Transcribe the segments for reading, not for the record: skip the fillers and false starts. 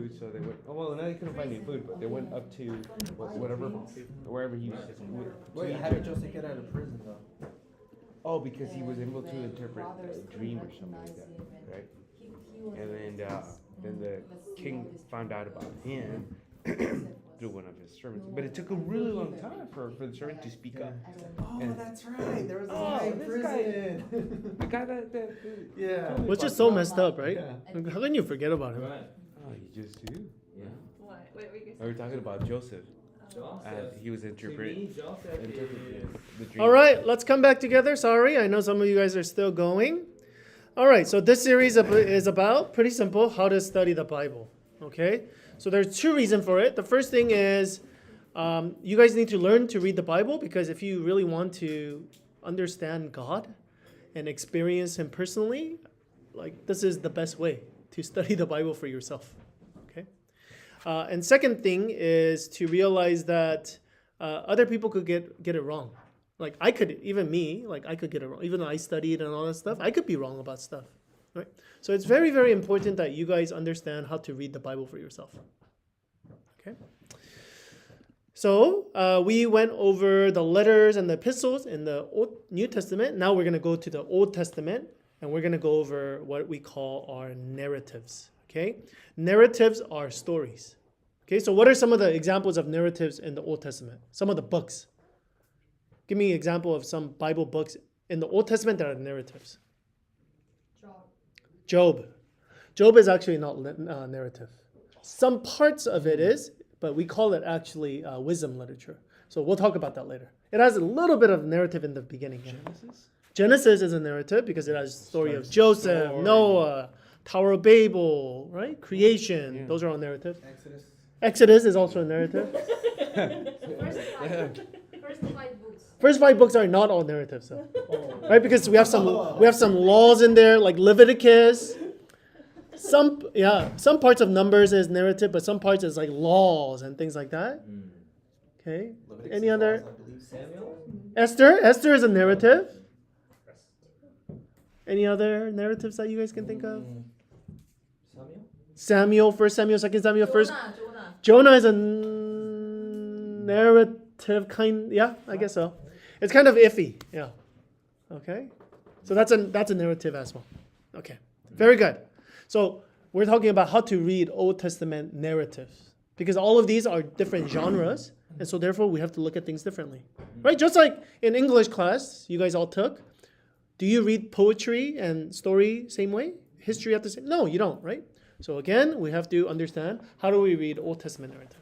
food, so they went. Oh well, now they couldn't find any food, but they went up to wherever he was. Wait, how did Joseph get out of prison though? Oh, because he was able to interpret a dream or something like that, right? And then the king found out about him through one of his servants. But it took a really long time for the servant to speak up. Oh, And- that's right. There was a Oh, guy in this guy. prison. The guy that Yeah. Which is so messed up, right? Yeah. How can you forget about him? Right. Oh, you just do. Yeah. What? Wait, we We were talking about Joseph. Joseph. He was To interpreting me, Joseph is the dream. All right, let's come back together. Sorry, I know some of you guys are still going. All right, so this series is about, pretty simple, how to study the Bible. Okay? So there's two reasons for it. The first thing is you guys need to learn to read the Bible, because if you really want to understand God and experience Him personally, like this is the best way to study the Bible for yourself. Okay? And second thing is to realize that other people could get it wrong. Like I could, even me, like I could get it wrong. Even though I studied and all that stuff, I could be wrong about stuff. Right? So it's very, very important that you guys understand how to read the Bible for yourself. Okay? So we went over the letters and the epistles in the New Testament. Now we're going to go to the Old Testament, and we're going to go over what we call our narratives. Okay? Narratives are stories. Okay, so what are some of the examples of narratives in the Old Testament? Some of the books. Give me an example of some Bible books in the Old Testament that are narratives. Job. Job is actually not narrative. Some parts of it is, but we call it actually wisdom literature. So we'll talk about that later. It has a little bit of narrative in the beginning. Genesis? Genesis is a narrative because it has the story of Joseph, Noah, Tower of Babel, right? Creation. Yeah. Those are all narratives. Exodus. Exodus is also a narrative. First 5 books. First 5 books are not all narratives, though. Right? Because we have some laws in there, like Leviticus. Some parts of Numbers is narrative, but some parts is like laws and things like that. Okay. Leviticus Any is other? laws, I believe. Samuel. Esther is a narrative. Any other narratives that you guys can think of? Samuel. Samuel, First Samuel, Second Samuel, First. Jonah. Jonah is a narrative kind. Yeah, I guess so. It's kind of iffy. Yeah. Okay. So that's a narrative as well. Okay. Very good. So we're talking about how to read Old Testament narratives, because all of these are different genres, and so therefore we have to look at things differently. Right? Just like in English class you guys all took. Do you read poetry and story same way? History at the same? No, you don't, right? So again, we have to understand, how do we read Old Testament narrative?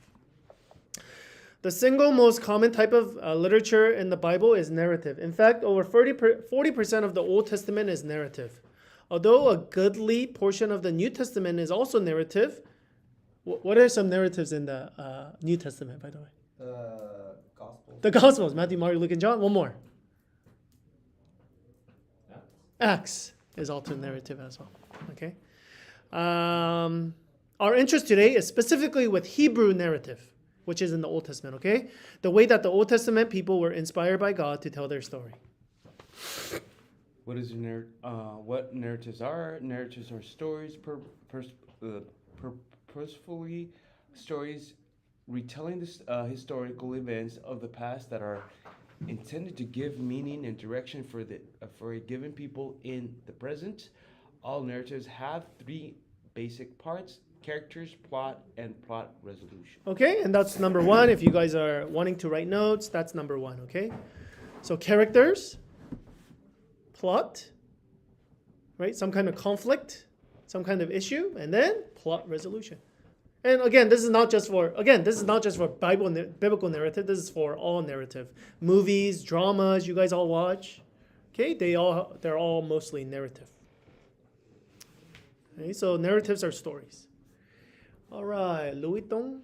The single most common type of literature in the Bible is narrative. In fact, over 40% of the Old Testament is narrative. Although a goodly portion of the New Testament is also narrative, what are some narratives in the New Testament, by the way? The Gospels. The Gospels, Matthew, Mark, Luke, and John. One more. Acts is also narrative as well. Okay. Our interest today is specifically with Hebrew narrative, which is in the Old Testament. Okay, the way that the Old Testament people were inspired by God to tell their story. What is what narratives are? Narratives are stories, purposefully stories retelling the historical events of the past that are intended to give meaning and direction for a given people in the present. All narratives have 3 basic parts: characters, plot, and plot resolution. Okay, and that's number 1. If you guys are wanting to write notes, that's number 1. Okay, so characters, plot, right? Some kind of conflict, some kind of issue, and then plot resolution. And again, this is not just for biblical narrative. This is for all narrative, movies, dramas. You guys all watch, okay? They're all mostly narrative. Okay, so narratives are stories. All right, Louis Tong.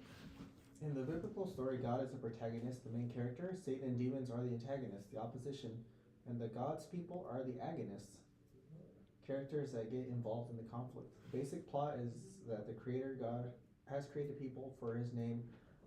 In the biblical story, God is the protagonist, the main character. Satan and demons are the antagonists, the opposition, and the God's people are the agonists, characters that get involved in the conflict. The basic plot is that the Creator God has created people for His name,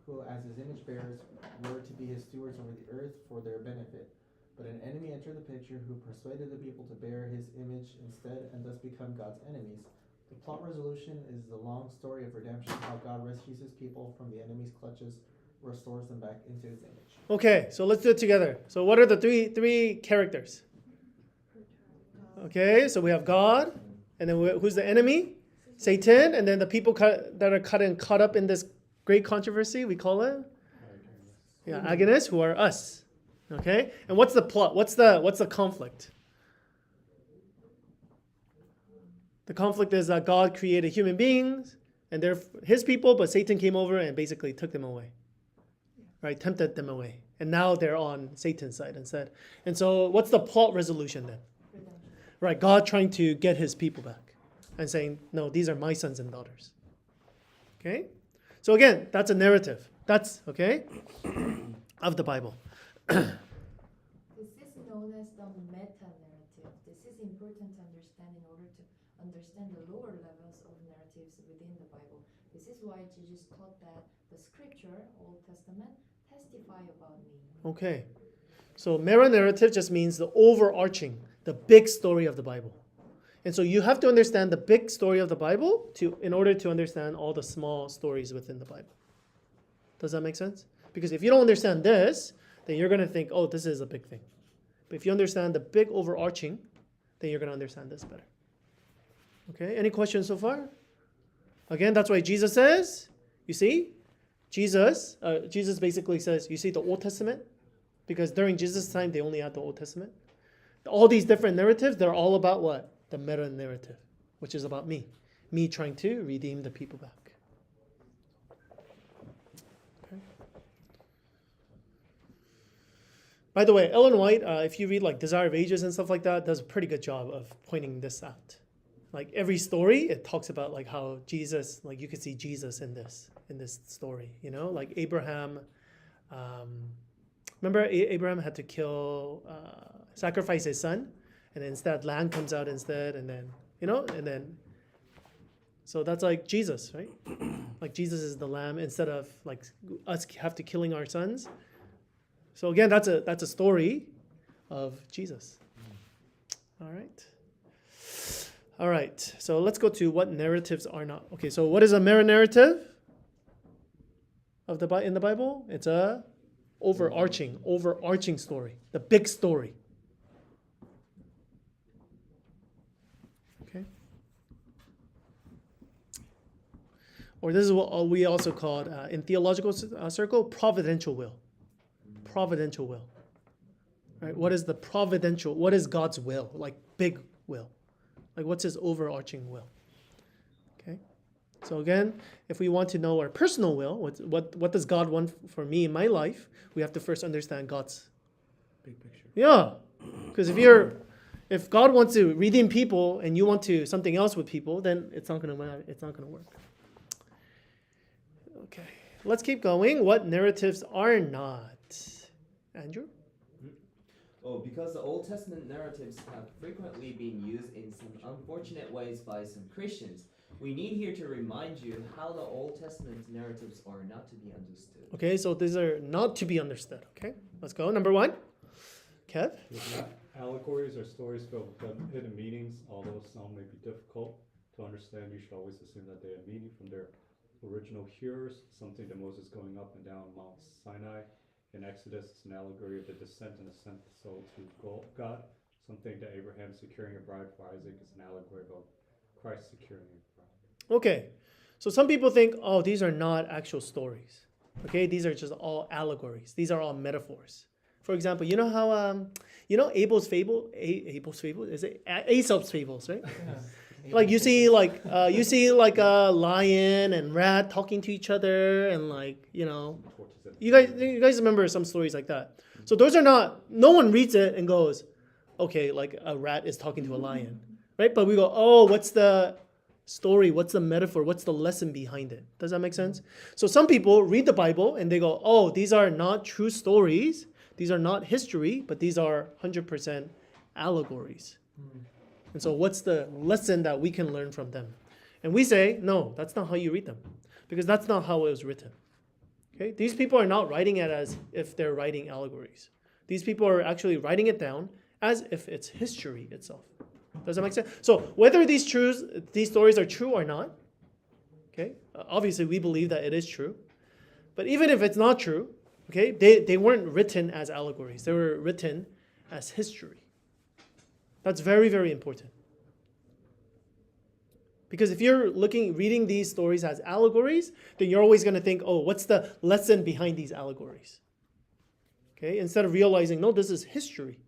who, as His image bearers, were to be His stewards over the earth for their benefit. But an enemy entered the picture who persuaded the people to bear His image instead, and thus become God's enemies. The plot resolution is the long story of redemption, how God rescues his people from the enemy's clutches, restores them back into his image. Okay, so let's do it together. So what are the three characters? Okay, so we have God, and then who's the enemy? Satan, and then the people that are caught up in this great controversy, we call it? Yeah, agonists, who are us. Okay, and what's the plot? What's the conflict? The conflict is that God created human beings, and they're his people, but Satan came over and basically took them away. Right, tempted them away. And now they're on Satan's side instead. And so what's the plot resolution then? Right, God trying to get his people back and saying, no, these are my sons and daughters. Okay? So again, that's a narrative. That's, okay, of the Bible. This is known as the meta-narrative. This is important to understand in order to understand the lower levels of narratives within the Bible. This is why Jesus taught that the scripture, Old Testament, testify about me. Okay. So meta-narrative just means the overarching, the big story of the Bible. And so you have to understand the big story of the Bible in order to understand all the small stories within the Bible. Does that make sense? Because if you don't understand this, then you're going to think, oh, this is a big thing. But if you understand the big overarching, then you're going to understand this better. Okay, any questions so far? Again, that's why Jesus says, you see, Jesus basically says, you see the Old Testament? Because during Jesus' time, they only had the Old Testament. All these different narratives, they're all about what? The meta-narrative, which is about me. Me trying to redeem the people back. Okay. By the way, Ellen White, if you read like Desire of Ages and stuff like that, does a pretty good job of pointing this out. Like every story, it talks about like how Jesus, like you could see Jesus in this story, you know, like Abraham. Remember Abraham had to sacrifice his son, and then instead lamb comes out instead, and then, you know, and then, so that's like Jesus, right? Like Jesus is the lamb instead of like us have to killing our sons. So again, that's a story of Jesus. All right, so let's go to what narratives are not. Okay, so what is a meta-narrative in the Bible? It's a overarching story, the big story. Okay. Or this is what we also called in theological circle, providential will. Providential will. Right? What is the providential? What is God's will? Like big will. Like what's his overarching will? Okay. So again, if we want to know our personal will, what does God want for me in my life? We have to first understand God's Big picture. Yeah. Because if God wants to redeem people and you want to something else with people, then it's not going to matter. It's not going to work. Okay. Let's keep going. What narratives are not? Andrew? Oh, because the Old Testament narratives have frequently been used in some unfortunate ways by some Christians, we need here to remind you how the Old Testament narratives are not to be understood. Okay, so these are not to be understood. Okay, let's go. Number one. Kev? Allegories are stories filled with hidden meanings. Although some may be difficult to understand, you should always assume that they have meaning from their original hearers. Something to Moses going up and down Mount Sinai. In Exodus, it's an allegory of the descent and ascent of the soul to God. Something to Abraham securing a bride for Isaac is an allegory about Christ securing a bride. Okay, so some people think, oh, these are not actual stories. Okay, these are just all allegories. These are all metaphors. For example, you know how, Abel's fable? Abel's fable? Is it Aesop's fables, right? Like you see a lion and rat talking to each other, and like, you guys remember some stories like that. So those are not, no one reads it and goes, okay, like a rat is talking to a lion, right? But we go, oh, what's the story? What's the metaphor? What's the lesson behind it? Does that make sense? So some people read the Bible and they go, oh, these are not true stories. These are not history, but these are 100% allegories. And so what's the lesson that we can learn from them? And we say, no, that's not how you read them, because that's not how it was written. Okay? These people are not writing it as if they're writing allegories. These people are actually writing it down as if it's history itself. Does that make sense? So whether these stories are true or not, okay, obviously we believe that it is true. But even if it's not true, okay, they weren't written as allegories. They were written as history. That's very, very important. Because if you're reading these stories as allegories, then you're always going to think, oh, what's the lesson behind these allegories? Okay, instead of realizing, no, this is history.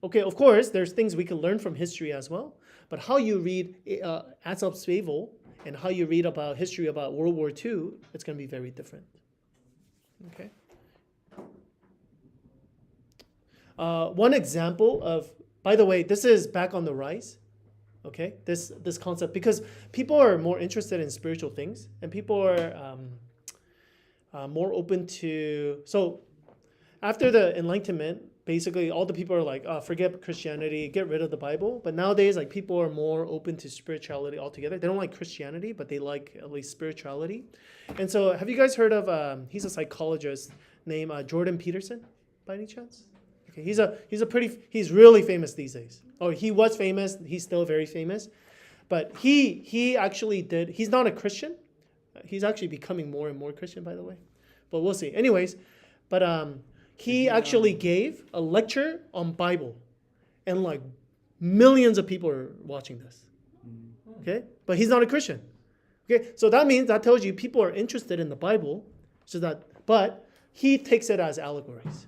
Okay, of course, there's things we can learn from history as well. But how you read Aesop's Fable and how you read about history about World War II, it's going to be very different. Okay. One example of, by the way, this is back on the rise. Okay, this concept, because people are more interested in spiritual things and people are more open to. So after the Enlightenment, basically all the people are like, oh, forget Christianity, get rid of the Bible. But nowadays, like, people are more open to spirituality altogether. They don't like Christianity, but they like at least spirituality. And so have you guys heard of, he's a psychologist named Jordan Peterson by any chance? Okay, he's really famous these days. Oh, he was famous. He's still very famous. But he actually he's not a Christian. He's actually becoming more and more Christian, by the way. But we'll see. Anyways, but he actually gave a lecture on Bible. And like millions of people are watching this. Okay? But he's not a Christian. Okay? So that tells you people are interested in the Bible. But he takes it as allegories.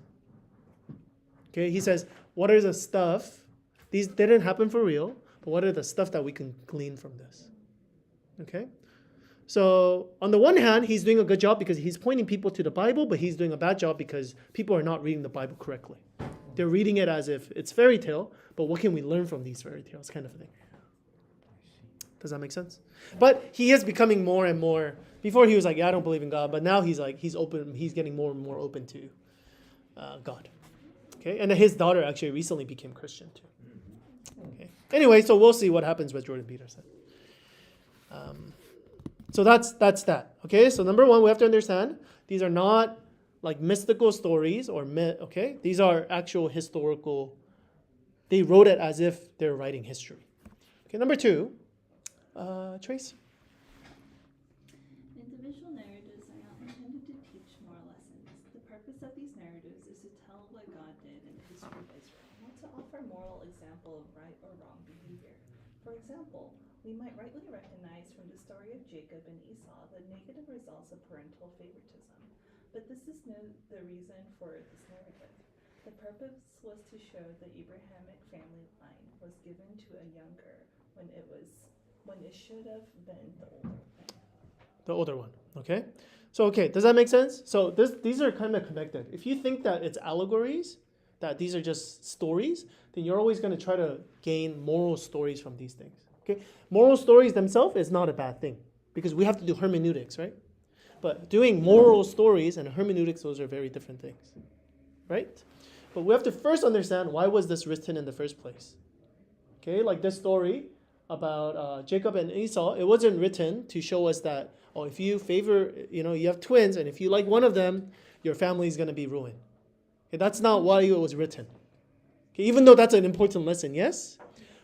Okay, he says, what are the stuff, these didn't happen for real, but what are the stuff that we can glean from this? Okay, so on the one hand, he's doing a good job because he's pointing people to the Bible, but he's doing a bad job because people are not reading the Bible correctly. They're reading it as if it's fairy tale, but what can we learn from these fairy tales, kind of thing. Does that make sense? But he is becoming more and more, before he was like, yeah, I don't believe in God, but now he's open, he's getting more and more open to God. Okay, and his daughter actually recently became Christian too. Okay. Anyway, so we'll see what happens with Jordan Peterson. So that's that. Okay, so number one, we have to understand these are not like mystical stories or myth. Okay, these are actual historical. They wrote it as if they're writing history. Okay, number two, Trace. Individual narratives are not intended to teach moral lessons. The purpose of these narratives is to tell what God did in the history of Israel, not to offer moral example of right or wrong behavior. For example, we might rightly recognize from the story of Jacob and Esau the negative results of parental favoritism. But this is not the reason for this narrative. The purpose was to show the Abrahamic family line was given to a younger when it should have been the older one. The older one, okay? So, okay, does that make sense? So these are kind of connected. If you think that it's allegories, that these are just stories, then you're always going to try to gain moral stories from these things, okay? Moral stories themselves is not a bad thing because we have to do hermeneutics, right? But doing moral stories and hermeneutics, those are very different things, right? But we have to first understand why was this written in the first place, okay? Like this story about Jacob and Esau, it wasn't written to show us that, oh, if you favor, you have twins, and if you like one of them, your family is going to be ruined. Okay, that's not why it was written. Okay, even though that's an important lesson, yes?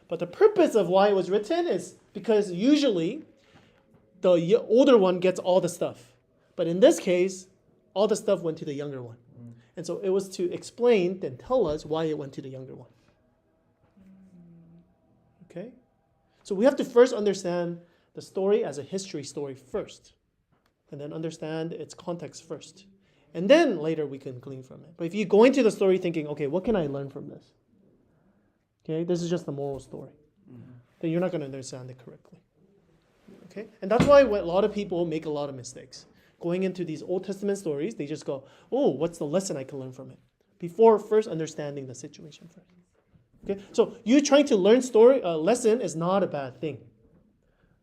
But the purpose of why it was written is because usually the older one gets all the stuff. But in this case, all the stuff went to the younger one. And so it was to explain and tell us why it went to the younger one. Okay? So we have to first understand the story as a history story first, and then understand its context first. And then later we can glean from it. But if you go into the story thinking, okay, what can I learn from this? Okay, this is just the moral story. Then you're not going to understand it correctly. Okay? And that's why a lot of people make a lot of mistakes. Going into these Old Testament stories, they just go, oh, what's the lesson I can learn from it? Before first understanding the situation first. Okay? So you trying to learn lesson is not a bad thing.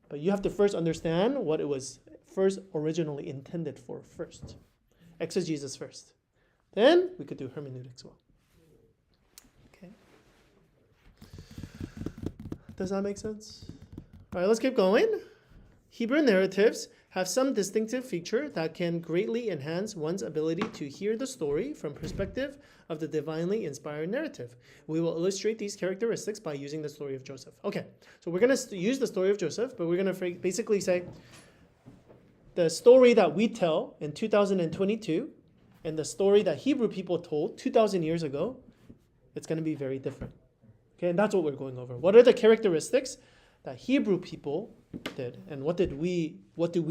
But you have to first understand what it was first originally intended for first. Exegesis first. Then we could do hermeneutics well. Okay. Does that make sense? All right, let's keep going. Hebrew narratives have some distinctive feature that can greatly enhance one's ability to hear the story from perspective of the divinely inspired narrative. We will illustrate these characteristics by using the story of Joseph. Okay, so we're going to use the story of Joseph, but we're going to basically say the story that we tell in 2022 and the story that Hebrew people told 2,000 years ago, it's going to be very different. Okay, and that's what we're going over. What are the characteristics that Hebrew people did, and what do we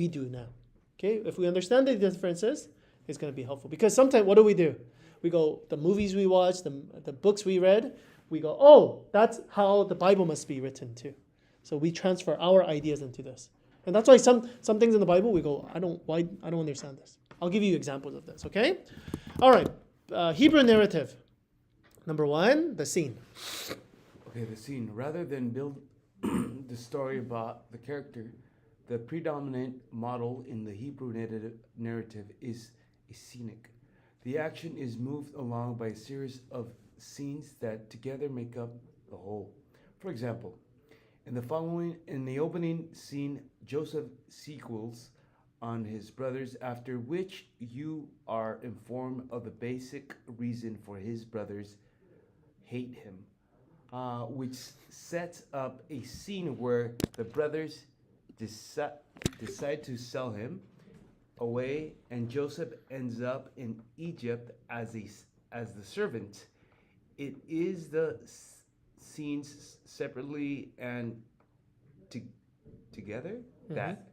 do now? Okay, if we understand the differences, it's going to be helpful. Because sometimes, what do? We go, the movies we watch, the books we read, we go, oh, that's how the Bible must be written too. So we transfer our ideas into this. And that's why some things in the Bible, we go, I don't understand this. I'll give you examples of this, okay? All right, Hebrew narrative. Number 1, the scene. Okay, the scene. Rather than build the story about the character, the predominant model in the Hebrew narrative is scenic. The action is moved along by a series of scenes that together make up the whole. For example, in the opening scene, Joseph sequels on his brothers, after which you are informed of the basic reason for his brothers hate him, which sets up a scene where the brothers decide to sell him away, and Joseph ends up in Egypt as the servant. It is the scenes separately and together that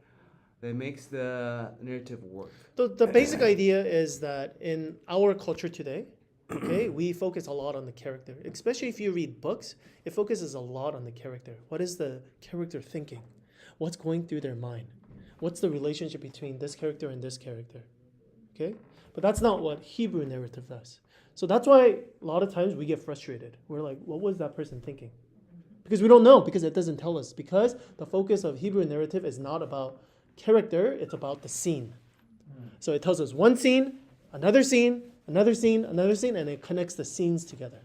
makes the narrative work. The basic idea is that in our culture today, okay, we focus a lot on the character. Especially if you read books, it focuses a lot on the character. What is the character thinking? What's going through their mind? What's the relationship between this character and this character? Okay? But that's not what Hebrew narrative does. So that's why a lot of times we get frustrated. We're like, what was that person thinking? Because we don't know, because it doesn't tell us. Because the focus of Hebrew narrative is not about character, it's about the scene. So it tells us one scene, another scene, another scene, another scene, and it connects the scenes together.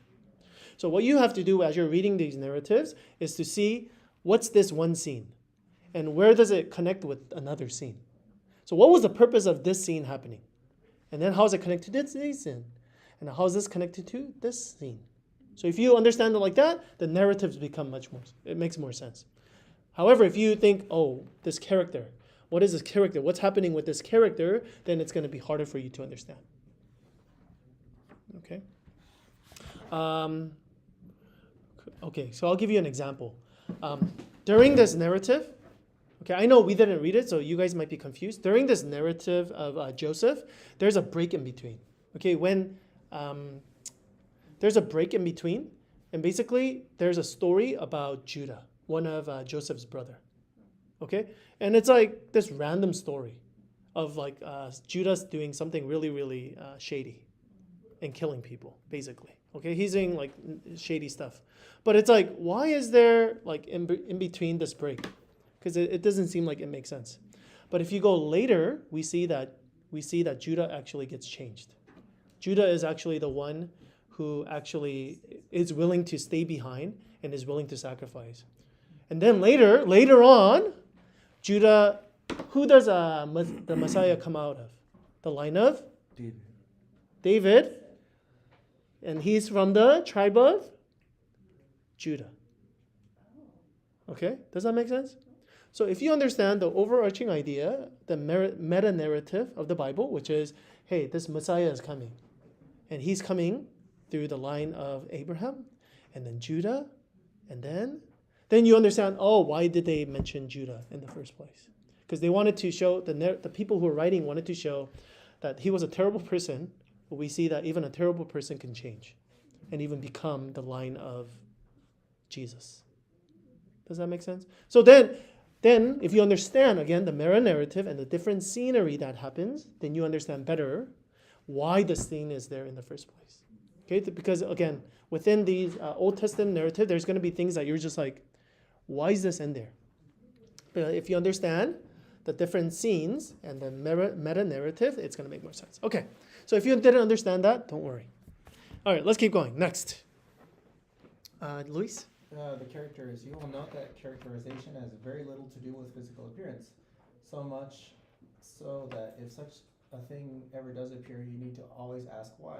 So what you have to do as you're reading these narratives is to see what's this one scene and where does it connect with another scene. So what was the purpose of this scene happening? And then how is it connected to this scene? And how is this connected to this scene? So if you understand it like that, the narratives become it makes more sense. However, if you think, oh, this character, what is this character? What's happening with this character? Then it's going to be harder for you to understand. Okay. Okay, so I'll give you an example. During this narrative, okay, I know we didn't read it, so you guys might be confused. During this narrative of Joseph, there's a break in between. Okay, when there's a break in between, and basically there's a story about Judah, one of Joseph's brother. Okay, and it's like this random story of like Judah's doing something really, really shady and killing people, basically. Okay, he's doing like shady stuff. But it's like, why is there like in between this break? Because it doesn't seem like it makes sense. But if you go later, we see that Judah actually gets changed. Judah is actually the one who actually is willing to stay behind and is willing to sacrifice. And then later on, Judah, who does the Messiah come out of? The line of? David. And he's from the tribe of Judah. Okay, does that make sense? So if you understand the overarching idea, the meta-narrative of the Bible, which is, hey, this Messiah is coming. And he's coming through the line of Abraham, and then Judah, and then you understand, oh, why did they mention Judah in the first place? Because they wanted to show, the people who were writing wanted to show that he was a terrible person, but we see that even a terrible person can change and even become the line of Jesus. Does that make sense? So then if you understand, again, the meta-narrative and the different scenery that happens, then you understand better why the scene is there in the first place. Okay, because again, within these Old Testament narrative, there's going to be things that you're just like, why is this in there? But if you understand the different scenes and the meta-narrative, it's going to make more sense. Okay, so if you didn't understand that, don't worry. All right, let's keep going. Next. Luis? The characters. You will note that characterization has very little to do with physical appearance, so much so that if such a thing ever does appear, you need to always ask why.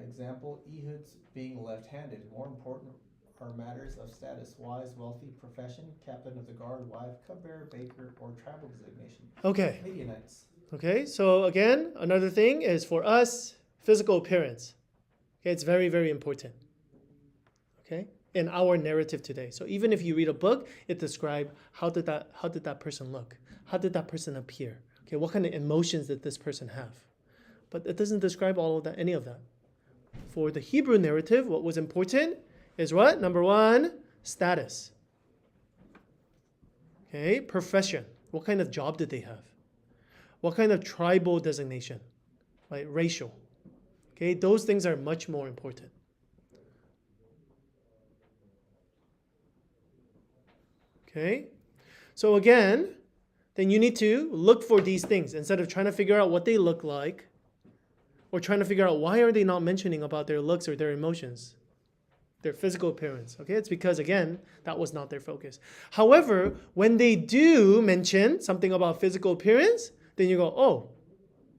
Example, Ehud's being left-handed. More important are matters of status, wise, wealthy, profession, captain of the guard, wife, cupbearer, baker, or tribal designation. Okay. Midianites. Okay, so again, another thing is for us, physical appearance. Okay, it's very, very important. Okay, in our narrative today. So even if you read a book, it describes how did that person look? How did that person appear? Okay, what kind of emotions did this person have? But it doesn't describe all of that, any of that. For the Hebrew narrative, what was important is what? Number one, status. Okay, profession. What kind of job did they have? What kind of tribal designation? Right, racial. Okay, those things are much more important. Okay, so again, then you need to look for these things instead of trying to figure out what they look like or trying to figure out why are they not mentioning about their looks or their emotions, their physical appearance. Okay, it's because again, that was not their focus. However, when they do mention something about physical appearance, then you go, oh,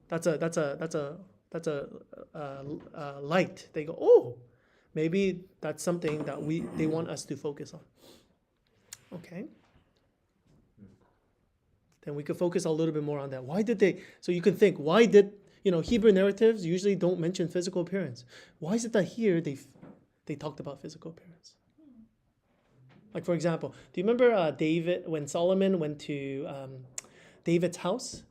that's a light. They go, oh, maybe that's something that they want us to focus on. Okay. Then we could focus a little bit more on that. Why did they? So you can think, why did Hebrew narratives usually don't mention physical appearance? Why is it that here they talked about physical appearance? Like for example, do you remember David when Solomon went to David's house?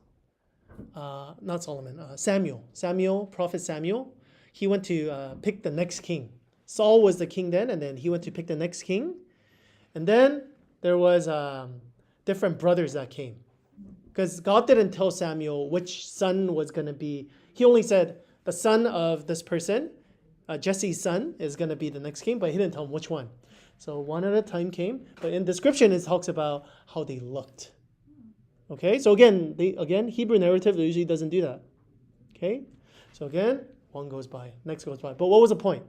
Not Solomon, Samuel, prophet Samuel. He went to pick the next king. Saul was the king then, and then he went to pick the next king. And then there was different brothers that came. Because God didn't tell Samuel which son was going to be. He only said the son of this person, Jesse's son, is going to be the next king, but he didn't tell him which one. So one at a time came. But in description, it talks about how they looked. Okay, so again, Hebrew narrative usually doesn't do that. Okay, so again, one goes by, next goes by. But what was the point?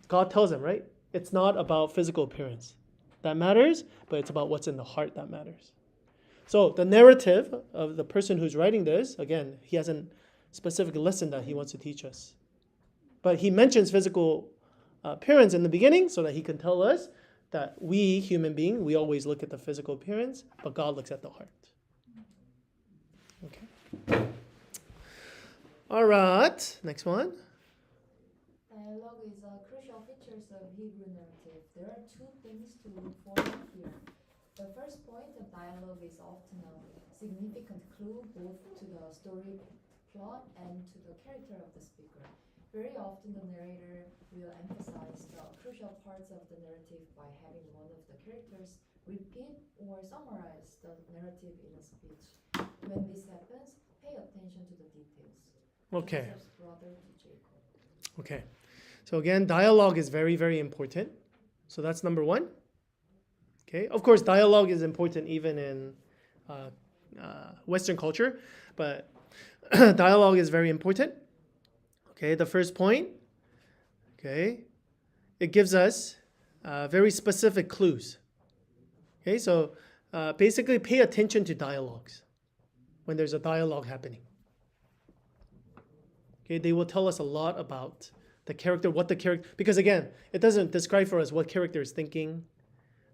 God tells them, right? It's not about physical appearance that matters, but it's about what's in the heart that matters. So the narrative of the person who's writing this, again, he has a specific lesson that he wants to teach us. But he mentions physical appearance in the beginning so that he can tell us that we, human beings, we always look at the physical appearance, but God looks at the heart. Okay. All right, next one. Dialogue is a crucial feature of Hebrew narrative. There are two things to look for here. The first point of dialogue is often a significant clue both to the story plot and to the character of the speaker. Very often the narrator will emphasize the crucial parts of the narrative by having one of the characters repeat or summarize the narrative in a speech. When this happens, pay attention to the details. Okay. Joseph's brother to Jacob. Okay. So again, dialogue is very, very important. So that's number one. Okay. Of course, dialogue is important even in Western culture, but dialogue is very important. Okay. The first point. Okay. It gives us very specific clues. Okay. So basically, pay attention to dialogues when there's a dialogue happening. Okay. They will tell us a lot about the character, because again, it doesn't describe for us what character is thinking,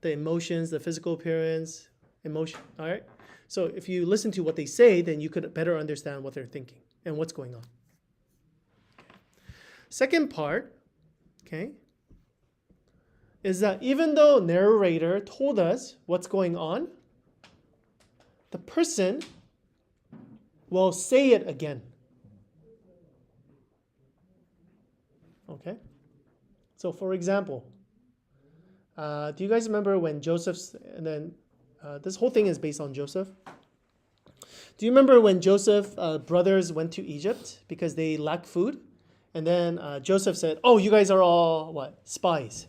the emotions, the physical appearance, emotion, all right? So if you listen to what they say, then you could better understand what they're thinking and what's going on. Second part, okay, is that even though narrator told us what's going on, the person will say it again. Okay, so for example, do you guys remember when Joseph's, and then this whole thing is based on Joseph. Do you remember when Joseph's brothers went to Egypt because they lacked food? And then Joseph said, oh, you guys are all, what, spies.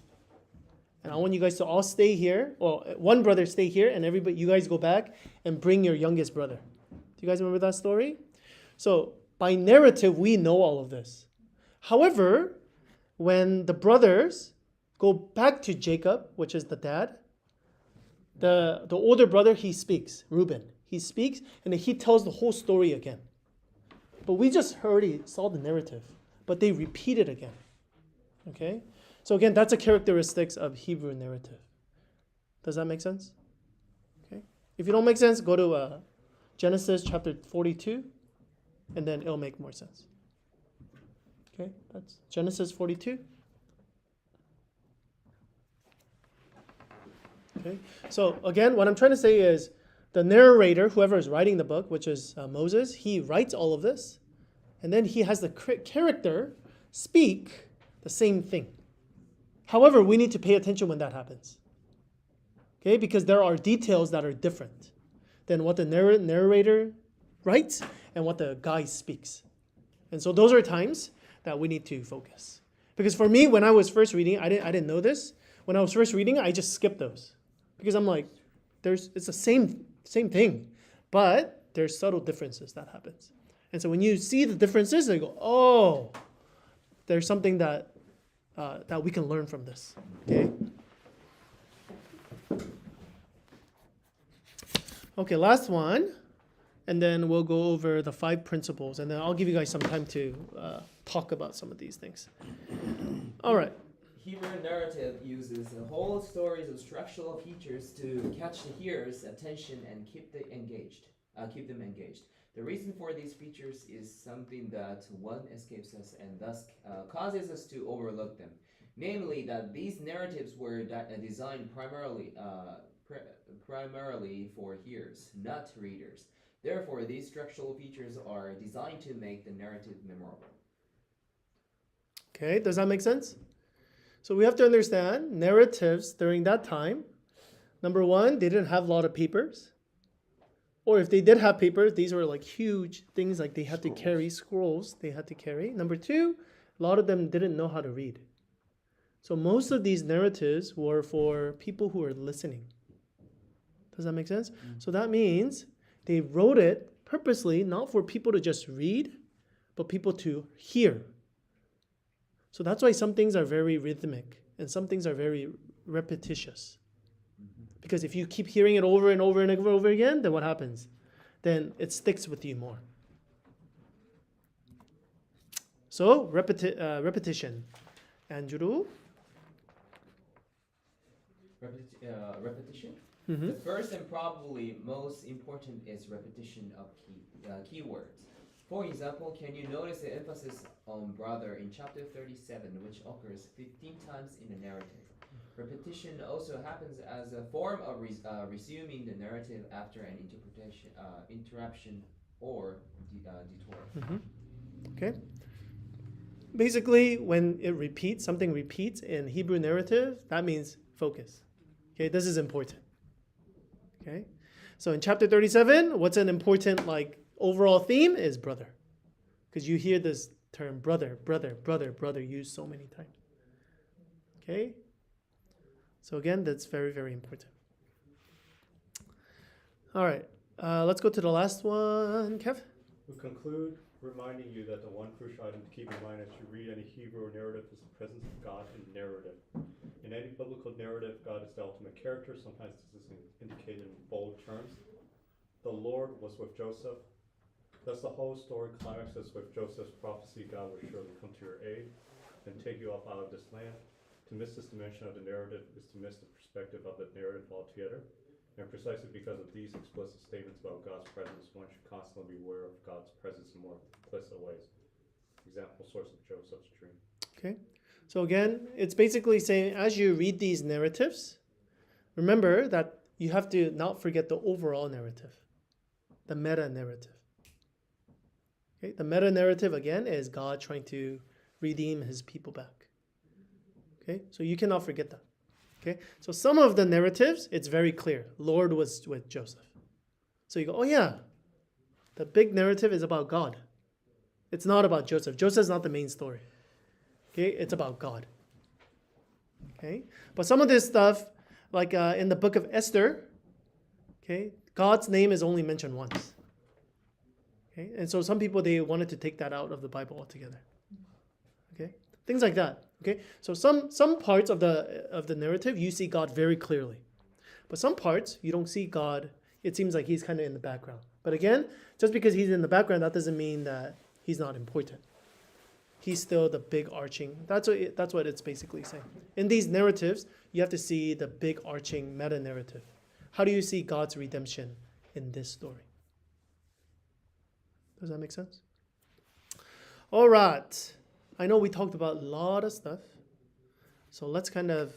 And I want you guys to all stay here. Well, one brother stay here, and everybody, you guys go back and bring your youngest brother. Do you guys remember that story? So by narrative, we know all of this. However, when the brothers go back to Jacob, which is the dad, the older brother, he speaks, Reuben. he speaks, and then he tells the whole story again. But we just already saw the narrative, but they repeat it again. Okay? So again, that's a characteristics of Hebrew narrative. Does that make sense? Okay. If it don't make sense, go to Genesis chapter 42, and then it'll make more sense. Okay, that's Genesis 42. Okay, so again, what I'm trying to say is the narrator, whoever is writing the book, which is Moses, he writes all of this, and then he has the character speak the same thing. However, we need to pay attention when that happens. Okay, because there are details that are different than what the narrator writes and what the guy speaks. And so those are times that we need to focus. Because for me, when I was first reading, I didn't know this. When I was first reading, I just skipped those. Because I'm like, it's the same thing, but there's subtle differences that happens. And so when you see the differences, they go, oh, there's something that we can learn from this. Okay. Okay, last one, and then we'll go over the 5 principles, and then I'll give you guys some time to talk about some of these things. All right. Hebrew narrative uses whole stories of structural features to catch the hearer's attention and keep them engaged. The reason for these features is something that one escapes us and thus causes us to overlook them. Namely, that these narratives were designed primarily for hearers, not readers. Therefore, these structural features are designed to make the narrative memorable. Okay, does that make sense? So we have to understand narratives during that time. Number one, they didn't have a lot of papers. Or if they did have papers, these were like huge things, like they had to carry scrolls they had to carry. Number two, a lot of them didn't know how to read. So most of these narratives were for people who are listening. Does that make sense? So that means they wrote it purposely, not for people to just read, but people to hear. So that's why some things are very rhythmic and some things are very repetitious. Because if you keep hearing it over and over and over again, then what happens? Then it sticks with you more. So repetition. Andrew? Repetition? Mm-hmm. The first and probably most important is repetition of keywords. For example, can you notice the emphasis on brother in chapter 37, which occurs 15 times in the narrative? Repetition also happens as a form of resuming the narrative after an interruption or detour. Mm-hmm. Okay. Basically, when something repeats in Hebrew narrative, that means focus. Okay, this is important. Okay, so in chapter 37, what's an important overall theme is brother, because you hear this term brother used so many times. Okay, so again, that's very, very important. All right, let's go to the last one, Kev. We conclude reminding you that the one crucial item to keep in mind as you read any Hebrew narrative is the presence of God in narrative. In any biblical narrative, God is the ultimate character. Sometimes this is indicated in bold terms. The Lord was with Joseph. Thus the whole story climaxes with Joseph's prophecy, God will surely come to your aid and take you up out of this land. To miss this dimension of the narrative is to miss the perspective of the narrative altogether. And precisely because of these explicit statements about God's presence, one should constantly be aware of God's presence in more implicit ways. Example, source of Joseph's dream. Okay, so again, it's basically saying as you read these narratives, remember that you have to not forget the overall narrative, the meta narrative. Okay, the meta narrative again is God trying to redeem his people back. Okay, so you cannot forget that. Okay, so some of the narratives, it's very clear. Lord was with Joseph. So you go, oh yeah, the big narrative is about God. It's not about Joseph. Joseph's not the main story. Okay, it's about God. Okay, but some of this stuff, like in the book of Esther, okay, God's name is only mentioned once. Okay, and so some people, they wanted to take that out of the Bible altogether. Okay, things like that. Okay, so some parts of the narrative you see God very clearly, but some parts you don't see God. it seems like he's kind of in the background. But again, just because he's in the background, that doesn't mean that he's not important. He's still the big arching. That's what it's basically saying. In these narratives, you have to see the big arching meta narrative. How do you see God's redemption in this story? Does that make sense? All right. I know we talked about a lot of stuff. So let's kind of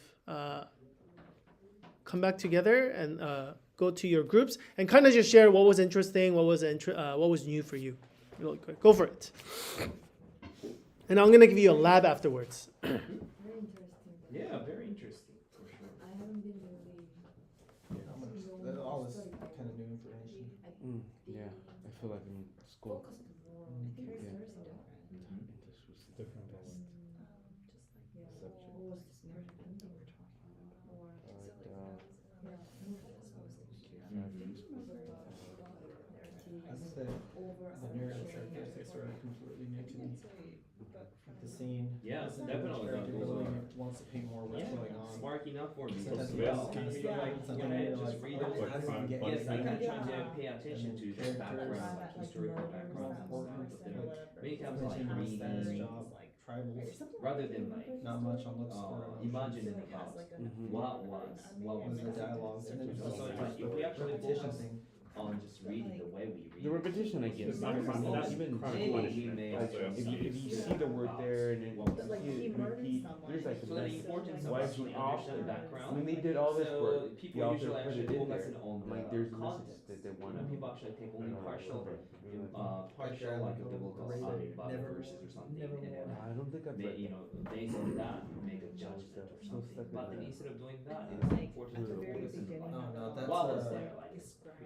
come back together and go to your groups and kind of just share what was interesting, what was new for you. Really quick. Go for it. And I'm going to give you a lab afterwards. Very interesting. Yeah, very interesting for sure. I haven't been really. Not much. All this kind of new information. Yeah, I feel like I'm in school. Focused more I think on it's Yeah. very different. Different Just like yeah, subject. what was this narrative ending we're talking about? Or I think the narrative characteristics are completely new to me. The scene. Yeah, the definitely. character Those really are- wants to paint more what's going on. Smart enough for me. Sometimes So you yeah. just kind of stuff like something Yeah, you're just like, read oh, those. how did he get Yes, I here? can try to Yeah. pay attention to the characters, background, like historical background and stuff. But then many times like Mention his status, reading, job, tribals, rather than like not much on looks for emotions. imagining about what was Was the dialogues and then So just it's like like if we actually repetition focus thing. on just reading the way we read. The repetition, I guess. It's not crime, Not that's even crime Maybe punishment. we may like, also. if you see the word there and then But, like, you he murdered repeat, someone. there's like a So the mess. importance of Why actually is he understand the off? background. I mean, they did all this So work. people The author usually put actually it in focus there. on I'm the like, there's context. misses that they want And to. people actually take only partial, partial like a biblical Bible verses or something, and then I don't think I've they, read you that. know, based on that, make a judgment or Still something. stuck in But then that. instead of doing that, It's it's like important at to the very focus on beginning. like, No, that's, what was uh, there, like,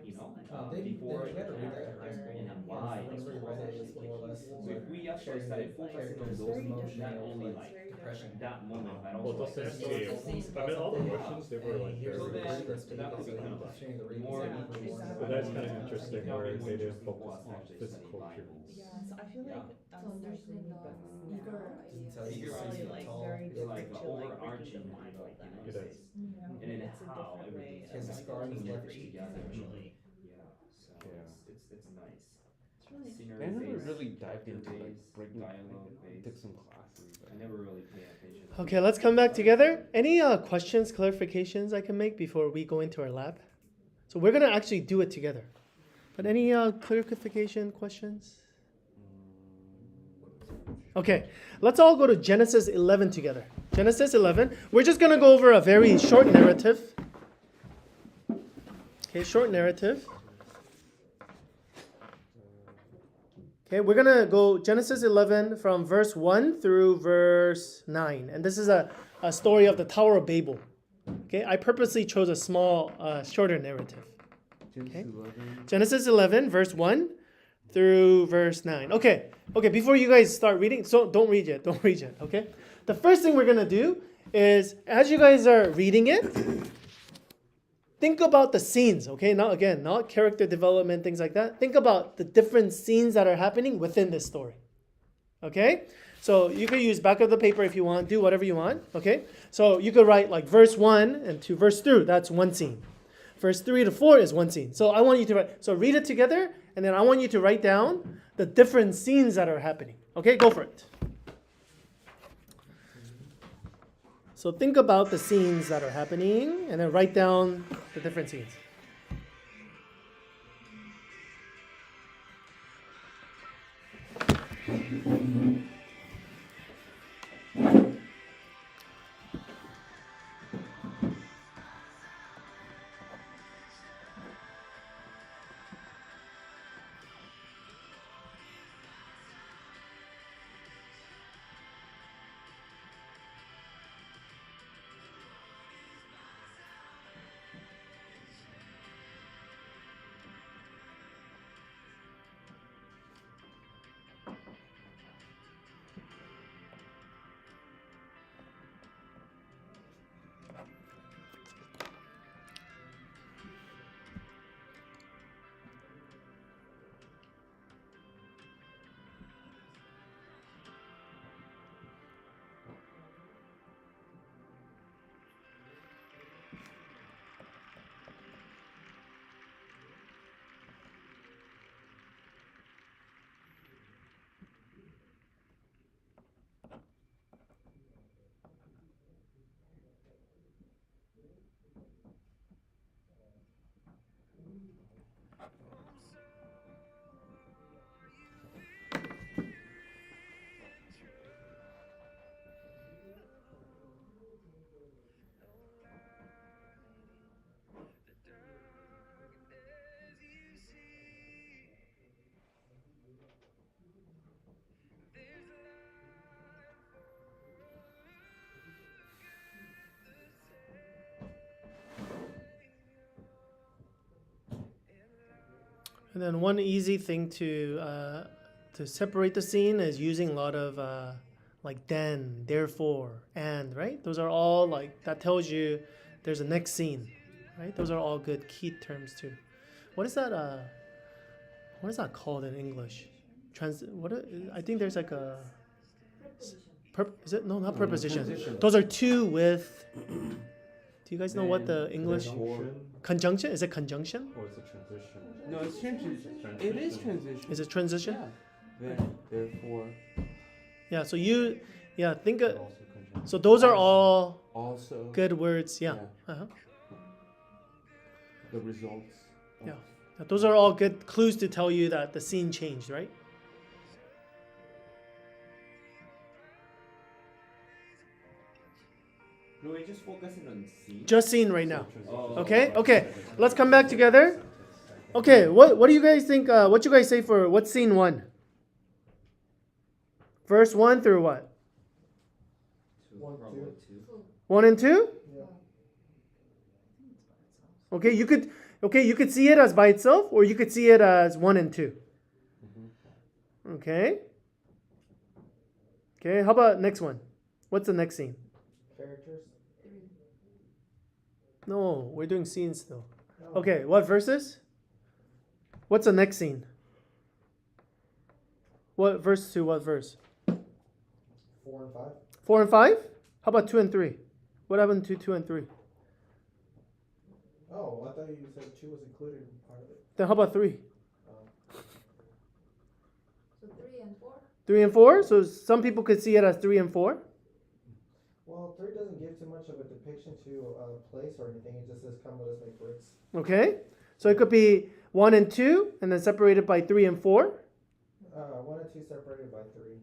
you know, they before read it, the read that in high character, school. and then Yeah, why so this we was read it, actually it's more or less taking place. So if we actually sharing started the focusing on characters' those very emotions, not different. only Like, like depression. that moment, but Well, also like Dostoevsky, I mean, all the Russians, they were like Here's So very, the then, reasons that would be because kind of of like sharing the more reasons. Exactly. but that's kind of interesting That would where be more they didn't interesting for focus us on actually physical studying appearance. Bibles. Yeah, so I feel like To understand the bigger idea. Tell you You're six right. feet like tall. very It's like different an to like overarching reading the like, Bible you then. know, It essay. is. And then It's a how different way everything's of His like scar on his looking at left reading, cheek. essentially. Yeah, so Yeah. it's nice. It's really Scenery I never based, really dived into like based, breaking. dialogue I based. took some classes. But I never really pay attention. Okay, let's come back together. Any questions, clarifications I can make before we go into our lab? So we're gonna actually do it together. But any clarification questions? Okay, let's all go to Genesis 11 together. Genesis 11. We're just gonna go over a very short narrative. Okay, short narrative. Okay, we're gonna go Genesis 11 from verse 1 through verse 9. And this is a story of the Tower of Babel. Okay, I purposely chose a small, shorter narrative. Genesis 11. Genesis 11, verse 1 through verse 9. Okay, before you guys start reading, so don't read yet, okay? The first thing we're going to do is, as you guys are reading it, think about the scenes, okay? Not character development, things like that. Think about the different scenes that are happening within this story, okay? So you could use back of the paper if you want, do whatever you want, okay? So you could write like verse 1 and to verse 2, that's one scene. Verse 3 to 4 is one scene. So I want you to write, so read it together, and then I want you to write down the different scenes that are happening. Okay, go for it. So think about the scenes that are happening, and then write down the different scenes. And then one easy thing to separate the scene is using a lot of like then, therefore, and, right? Those are all like, that tells you there's a next scene, right? Those are all good key terms too. What is that called in English? I think there's like a, Preposition. is it? No, not preposition. Transition. Those are two with, do you guys know what the English? Conjunction, Conjunction? Is it conjunction? or is it transition? No, it's transition. It is transition. Is it transition? Yeah. Then, therefore, Yeah, so think But also conjunction. so those are all also. good words. Yeah. Yeah. Uh-huh. The results. of- Yeah. Those are all good clues to tell you that the scene changed, right? No, we're just focusing on C. Just scene right now. Oh. Okay. Let's come back together. Okay, what do you guys think? What you guys say for what's scene 1? Verse 1 through what? One, Probably two. two. 1 and 2? Yeah. Okay, you could see it as by itself, or you could see it as 1 and 2. Okay. Okay, how about next one? What's the next scene? Characters. No, we're doing scenes still. No. Okay, what verses? What's the next scene? What verse to what verse? 4 and 5. 4 and 5? How about 2 and 3? What happened to 2 and 3? Oh, I thought you said 2 was included in part of it. Then how about 3? So 3 and 4. 3 and 4? So some people could see it as 3 and 4. Well, 3 doesn't give too much of a depiction to a place or anything. It just says, "Come, let us make bricks." Okay? So it could be 1 and 2, and then separated by 3 and 4. 1 and 2 separated by 3.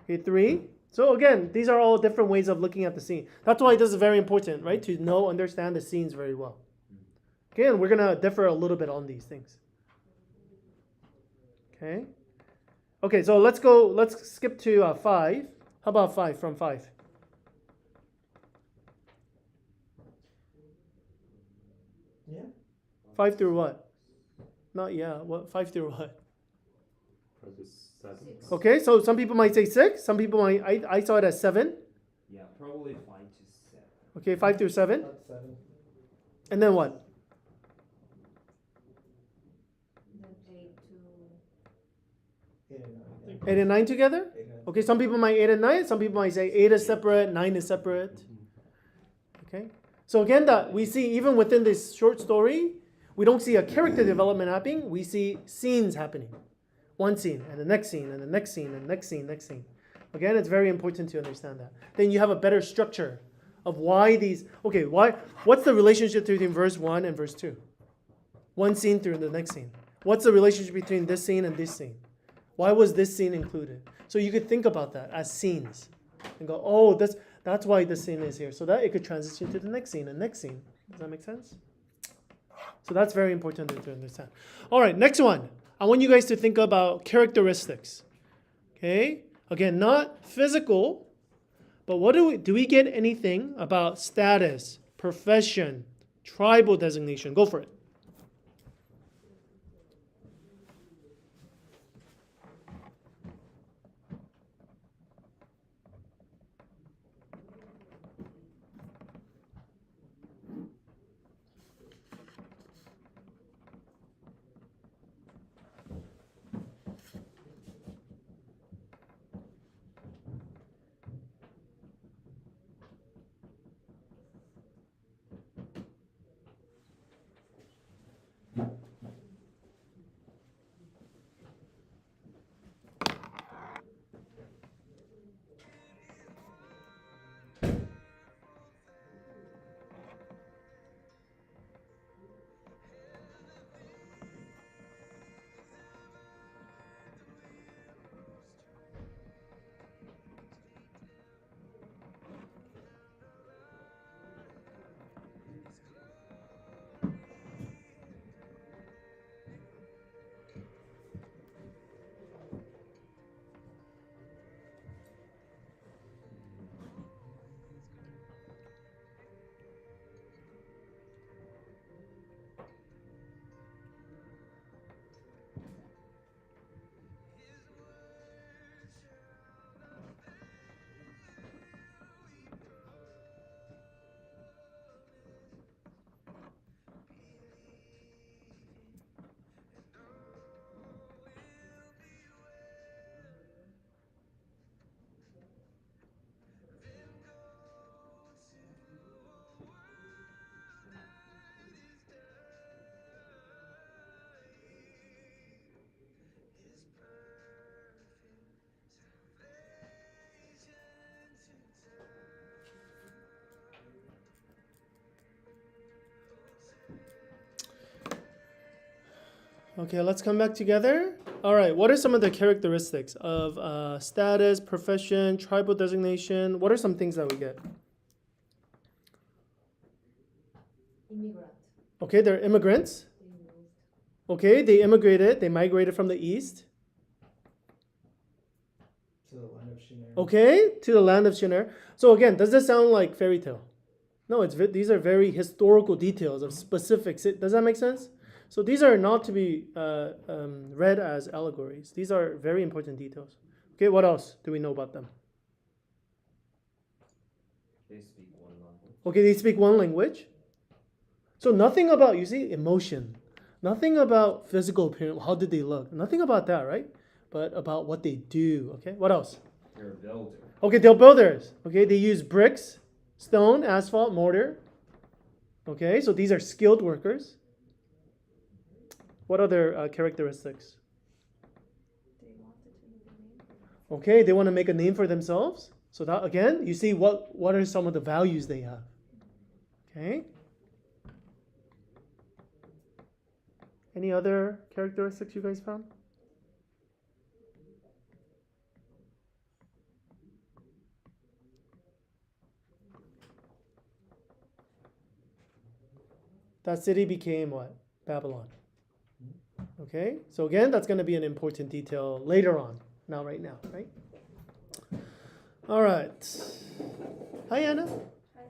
Okay, 3. So again, these are all different ways of looking at the scene. That's why this is very important, right? To understand the scenes very well. Okay, and we're gonna differ a little bit on these things. Okay. Okay, so let's skip to 5. How about 5 from 5? Yeah. 5 through what? Not yeah. What 5 through what? Probably 7. Okay, so some people might say 6. Some people might. I saw it as 7. Yeah, probably 5 to 7. Okay, 5 through 7, That's 7. and then what? Then 8 to 8 and 9. Yeah. 8 and 9 together? 8 and 9. Okay, some people might 8 and 9. Some people might say 8 is separate, 9 is separate. Okay, so again, that we see even within this short story, we don't see a character development happening. We see scenes happening. One scene, and the next scene, and the next scene, and the next scene, next scene. Again, it's very important to understand that. Then you have a better structure of why these. Okay, what's the relationship between verse 1 and verse 2? One scene through the next scene. What's the relationship between this scene and this scene? Why was this scene included? So you could think about that as scenes and go, oh, that's why this scene is here. So that it could transition to the next scene and next scene. Does that make sense? So that's very important to understand. All right, next one. I want you guys to think about characteristics. Okay? Again, not physical, but what do we get anything about status, profession, tribal designation? Go for it. Okay, let's come back together. All right, what are some of the characteristics of status, profession, tribal designation? What are some things that we get? Immigrant. Okay, they're immigrants. They moved. Okay, they immigrated, they migrated from the east. To the land of Shinar. Okay, to the land of Shinar. So again, does this sound like fairy tale? No, these are very historical details of specifics. Does that make sense? So these are not to be read as allegories. These are very important details. Okay, what else do we know about them? They speak one language. Okay, they speak one language. So nothing about, you see, emotion. Nothing about physical appearance. How did they look? Nothing about that, right? But about what they do. Okay, what else? They're a builder. Okay, they're builders. Okay, they use bricks, stone, asphalt, mortar. Okay, so these are skilled workers. What other characteristics? They wanted to make a name for themselves. Okay, they want to make a name for themselves. So that again, you see what are some of the values they have. Okay. Any other characteristics you guys found? That city became what? Babylon. Okay, so again, that's going to be an important detail later on, not right now, right? All right. Hi, Anna. Hi,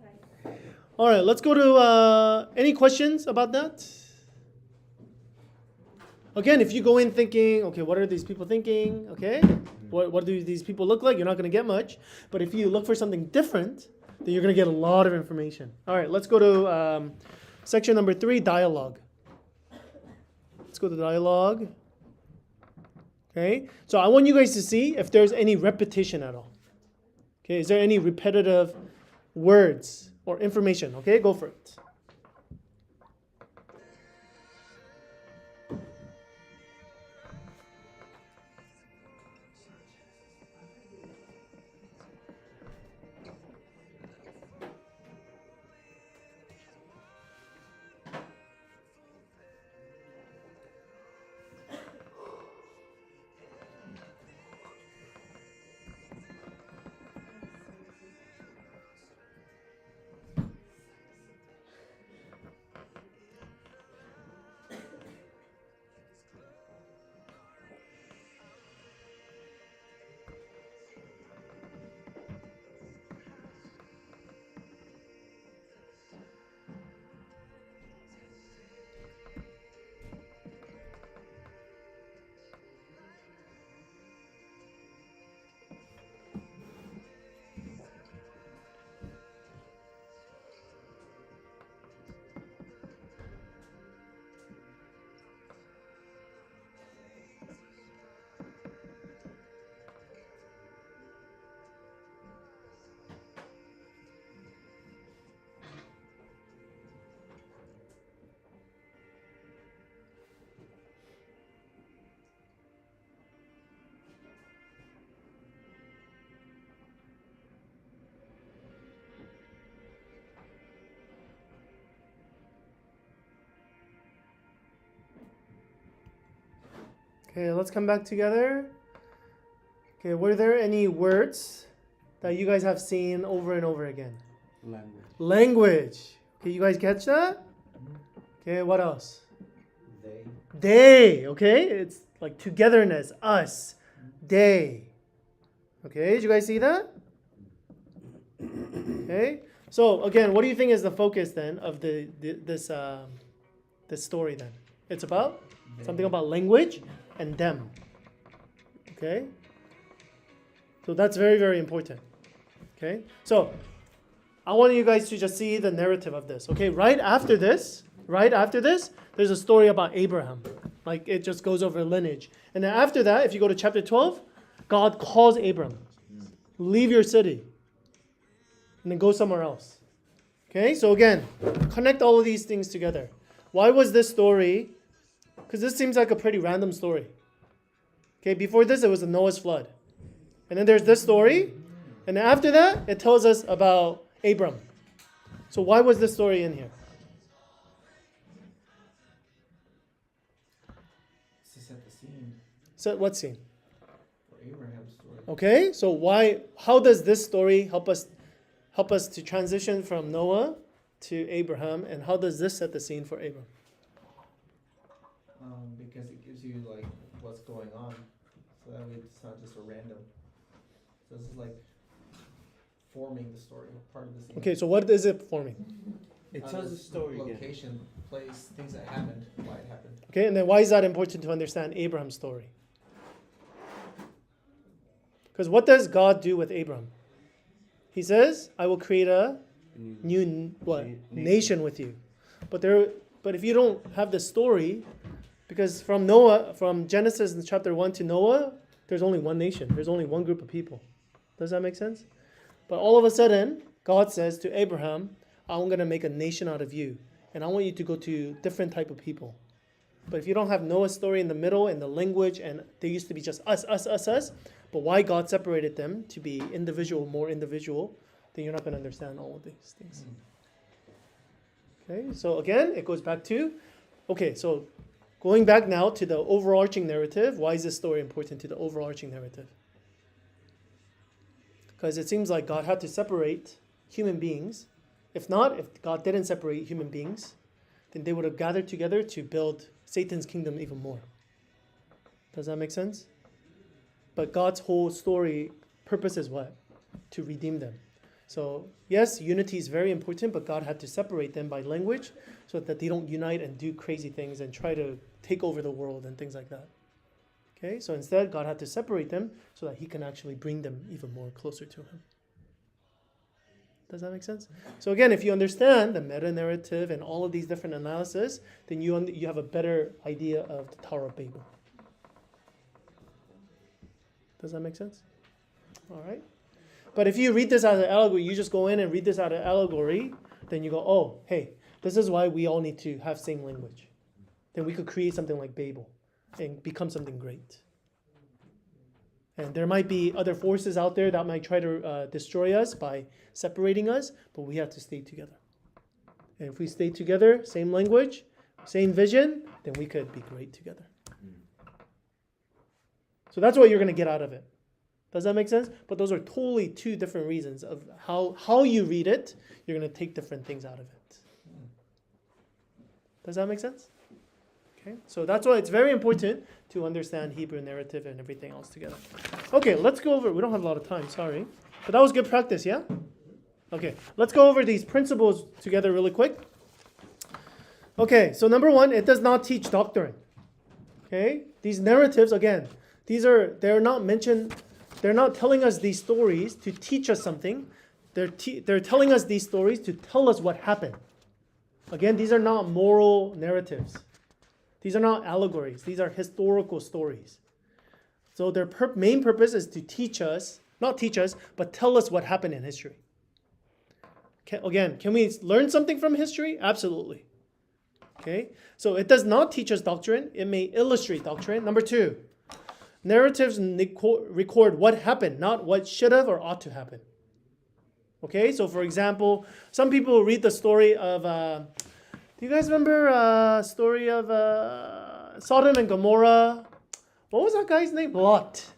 hi. All right, let's go to any questions about that? Again, if you go in thinking, okay, what are these people thinking? Okay, what do these people look like? You're not going to get much. But if you look for something different, then you're going to get a lot of information. All right, let's go to section number 3, dialogue. Let's go to dialogue. Okay, so I want you guys to see if there's any repetition at all. Okay, is there any repetitive words or information? Okay, go for it. Okay, let's come back together. Okay, were there any words that you guys have seen over and over again? Language. Language. Okay, you guys catch that? Okay, what else? They. They. Okay, it's like togetherness, us, they. Okay, did you guys see that? Okay, so again, what do you think is the focus then of this story then? It's about something about language and them. Okay, so that's very, very important. Okay, so I want you guys to just see the narrative of this. Okay, right after this, there's a story about Abraham. Like it just goes over lineage. And then after that, if you go to chapter 12, God calls Abram, leave your city and then go somewhere else. Okay, so again, connect all of these things together. Why was this story? Because this seems like a pretty random story. Okay, before this, it was the Noah's flood. And then there's this story. And then after that, it tells us about Abram. So why was this story in here? So what scene? For Abraham's story. Okay, so how does this story help us to transition from Noah to Abraham, and how does this set the scene for Abraham? Because it gives you like what's going on, so that way it's not just a random. So this is like forming the story, part of the scene. Okay, so what is it forming? It tells the story again. Location, place, things that happened, why it happened. Okay, and then why is that important to understand Abraham's story? Because what does God do with Abraham? He says, "I will create a new nation with you." But if you don't have the story, because from Genesis chapter 1 to Noah, there's only one nation. There's only one group of people. Does that make sense? But all of a sudden, God says to Abraham, "I'm going to make a nation out of you, and I want you to go to different type of people." But if you don't have Noah's story in the middle and the language, and they used to be just us, but why God separated them to be more individual, then you're not going to understand all of these things. Okay, so again, it goes back to, so going back now to the overarching narrative, why is this story important to the overarching narrative? Because it seems like God had to separate human beings. If God didn't separate human beings, then they would have gathered together to build Satan's kingdom even more. Does that make sense? But God's whole story purpose is what? To redeem them. So yes, unity is very important, but God had to separate them by language so that they don't unite and do crazy things and try to take over the world and things like that. Okay, so instead God had to separate them so that he can actually bring them even more closer to him. Does that make sense? So again, if you understand the meta-narrative and all of these different analysis, then you have a better idea of the Tower of Babel. Does that make sense? All right. But if you read this as an allegory, you just go in and read this as an allegory, then you go, oh, hey, this is why we all need to have same language. Then we could create something like Babel and become something great. And there might be other forces out there that might try to destroy us by separating us, but we have to stay together. And if we stay together, same language, same vision, then we could be great together. So that's what you're going to get out of it. Does that make sense? But those are totally two different reasons of how you read it. You're going to take different things out of it. Does that make sense? Okay, so that's why it's very important to understand Hebrew narrative and everything else together. Okay, let's go over. We don't have a lot of time, sorry. But that was good practice, yeah? Okay, let's go over these principles together really quick. Okay, so number one, it does not teach doctrine. Okay, these narratives, again, they're not telling us these stories to teach us something. They're telling us these stories to tell us what happened. Again, these are not moral narratives. These are not allegories. These are historical stories. So their main purpose is to not teach us, but tell us what happened in history. Can we learn something from history? Absolutely. Okay, so it does not teach us doctrine. It may illustrate doctrine. Number two, narratives record what happened, not what should have or ought to happen. Okay, so for example, some people read the story of, do you guys remember story of Sodom and Gomorrah? What was that guy's name? Lot.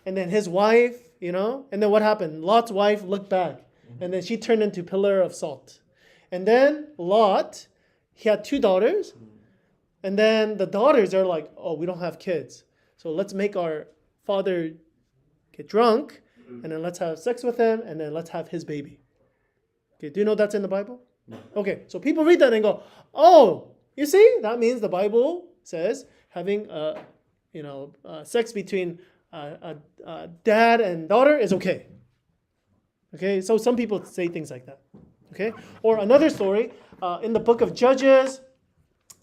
And then his wife, and then what happened? Lot's wife looked back, and then she turned into pillar of salt. And then Lot, he had 2 daughters, and then the daughters are like, oh, we don't have kids, so let's make our father get drunk, and then let's have sex with him, and then let's have his baby. Okay, do you know that's in the Bible? No. Okay, so people read that and go, oh, you see, that means the Bible says having sex between dad and daughter is okay. Okay, so some people say things like that. Okay, or another story in the book of Judges,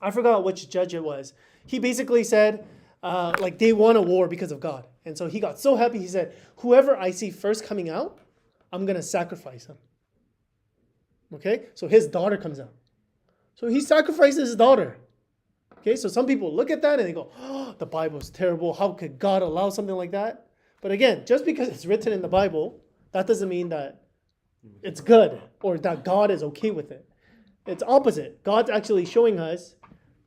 I forgot which judge it was. He basically said, they won a war because of God. And so he got so happy, he said, whoever I see first coming out, I'm going to sacrifice him. Okay, so his daughter comes out. So he sacrifices his daughter. Okay, so some people look at that and they go, oh, the Bible is terrible. How could God allow something like that? But again, just because it's written in the Bible, that doesn't mean that it's good or that God is okay with it. It's opposite. God's actually showing us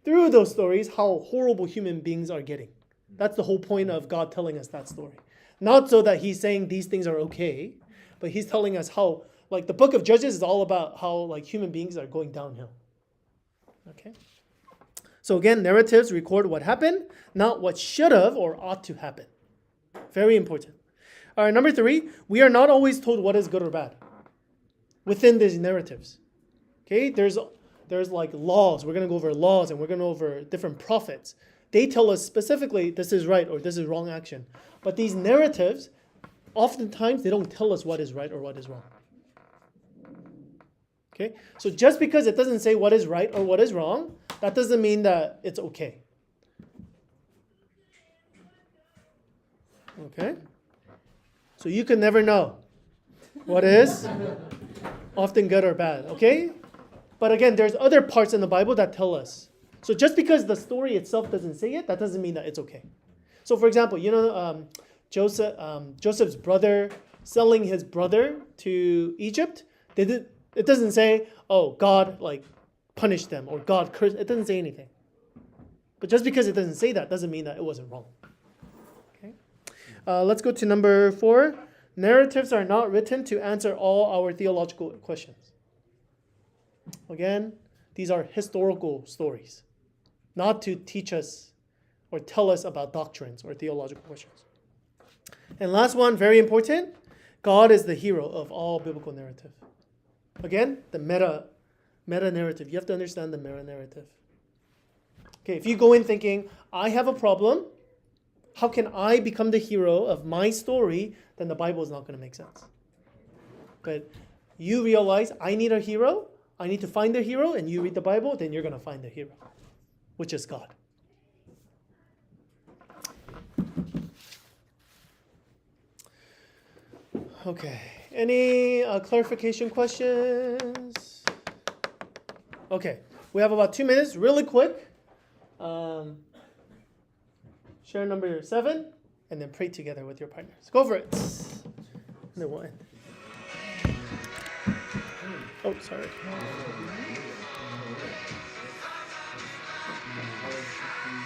through those stories how horrible human beings are getting. That's the whole point of God telling us that story. Not so that he's saying these things are okay, but he's telling us how, like the book of Judges is all about how like human beings are going downhill. Okay? So again, narratives record what happened, not what should have or ought to happen. Very important. All right, number 3, we are not always told what is good or bad within these narratives. Okay, there's like laws. We're going to go over laws and we're going to go over different prophets. They tell us specifically this is right or this is wrong action. But these narratives, oftentimes they don't tell us what is right or what is wrong. Okay, so just because it doesn't say what is right or what is wrong, that doesn't mean that it's okay. Okay, so you can never know what is often good or bad. Okay, but again, there's other parts in the Bible that tell us. So just because the story itself doesn't say it, that doesn't mean that it's okay. So for example, Joseph's brother selling his brother to Egypt, it doesn't say, oh, God like punished them or God cursed. It doesn't say anything. But just because it doesn't say that doesn't mean that it wasn't wrong. Okay. Let's go to number 4. Narratives are not written to answer all our theological questions. Again, these are historical stories, not to teach us or tell us about doctrines or theological questions. And last one, very important, God is the hero of all biblical narrative. Again, the meta narrative. You have to understand the meta narrative. Okay, if you go in thinking, I have a problem, how can I become the hero of my story? Then the Bible is not going to make sense. But you realize, I need a hero, I need to find a hero, and you read the Bible, then you're going to find the hero, which is God. Okay, any clarification questions? Okay, we have about 2 minutes, really quick. Share number 7, and then pray together with your partners. Go for it. And then we'll end. Oh, sorry.